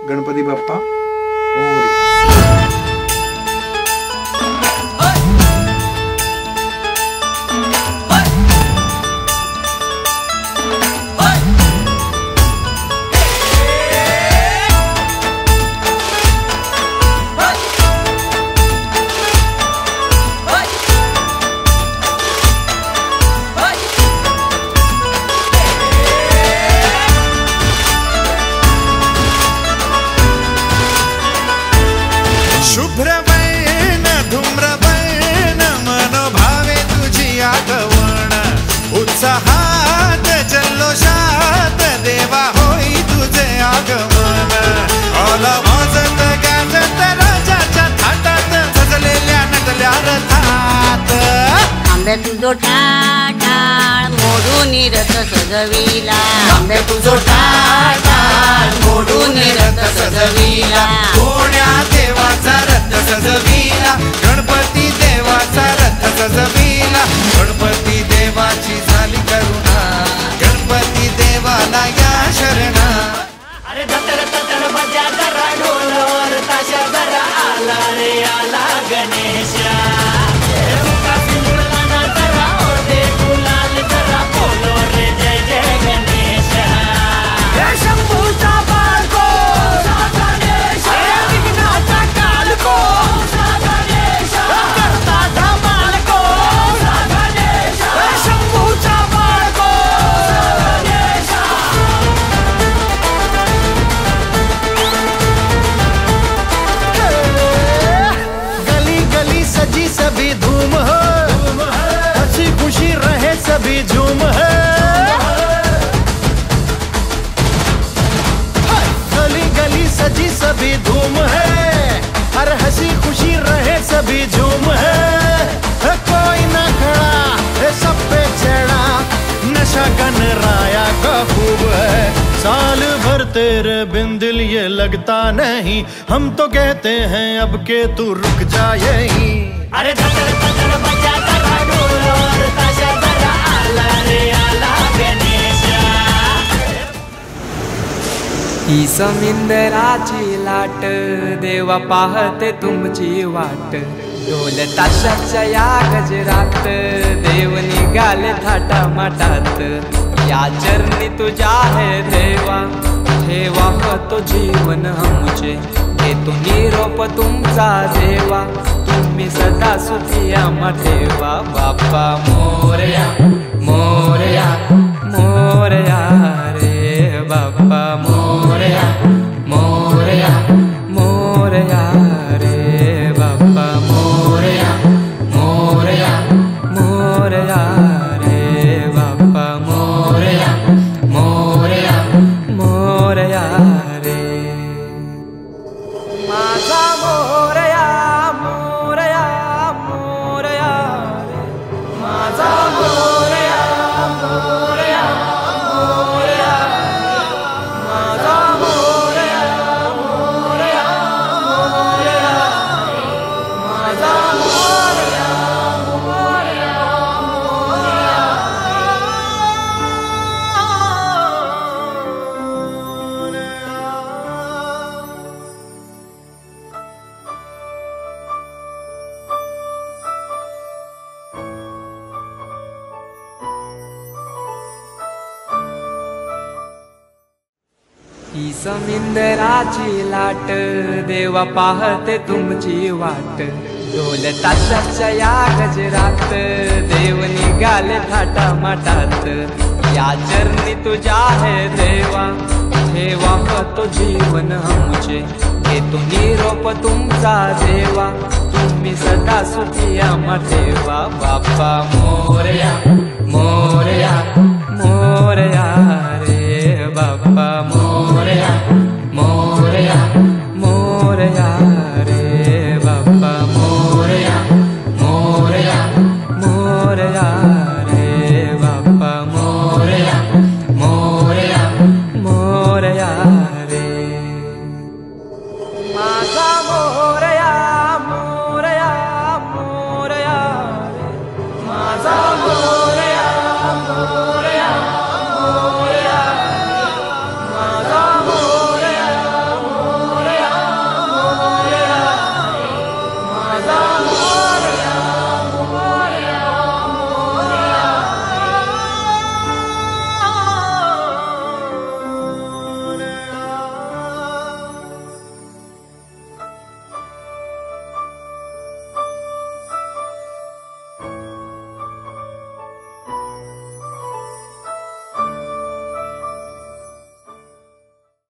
गणपती बाप्पा मोरया। शुभ्रवर्ण धूम्रवर्ण मनोभावे तुझी आगवण उत्साहात जल्लोषात देवा होई तुझे आगमन ऑल वाजत गाजत राजाच्या थाटात सजलेल्या नटल्या रथात आंबे तुझो टाळ मोडून रथ सजविला आंबे तुझो टाळ मोडून रथ सजविला कोण्या देवाचा रथ सजविला गणपती देवाचा रथ सजविला गणपती देवाची झाली करुणा गणपती देवाला या शरणा। अरे दत्तर दत्तर बजा जरा ढोलवर ताशा जरा आला रे आला गणेशा मुका सिंदूरला ना जरा ओढे गुलाल जरा बोलो रे जय जय गणेशा हे शंभूचा बालको गणेश हे विघ्नाचा कालको गणेश करता धमालको गणेश हे शंभूचा बालको गणेश। गली गली सजी सभी धूम हो हंसी खुशी रहे सभी झूम है गली गली सजी सभी धूम है हर हंसी खुशी रहे सभी झूम है कोई ना खड़ा है सब पे चढ़ा नशा गणराया का खूब है साल भर तेरे बिन दिल ये लगता नहीं हम तो कहते हैं अब के तू रुक जा यहीं। अरे दत्तर दत्तर बजा जरा ढोलवर ताशा जरा आला रे आला गणेशा। ही समिंदराची लाट देवा पाहते तुमची वाट ढोल ताशाच्या या गजरात देव निघाले थाटा माटात या चरणी तुझ्या है देवा ठेवा तो जीवन हमचे घेतो निरोप तुमचा देवा तुम्ही सदा सुखी आम्हा ठेवा बाप्पा मोरया मोरया मोरया रे बाप्पा मोरया मोरया मोरया रे बाप्पा मोरया मोरया मोरया रे बाप्पा मोरया मोरया मोरया रे माझा मोरया मोरया मोरया रे माझा मोरया मोरया मोरया माझा मोरया मोरया मोरया माझा मोरया मोरया ही समिंदराची लाट देवा पाहते तुमची वाट ढोल ताशाच्या या गजरात देव निघाले थाटा माटात या चरणी तुझ्या है देवा ठेवा तो जीवन हमचे घेतो निरोप तुमचा देवा तुम्ही सदा सुखी आम्हा ठेवा बाप्पा मोरया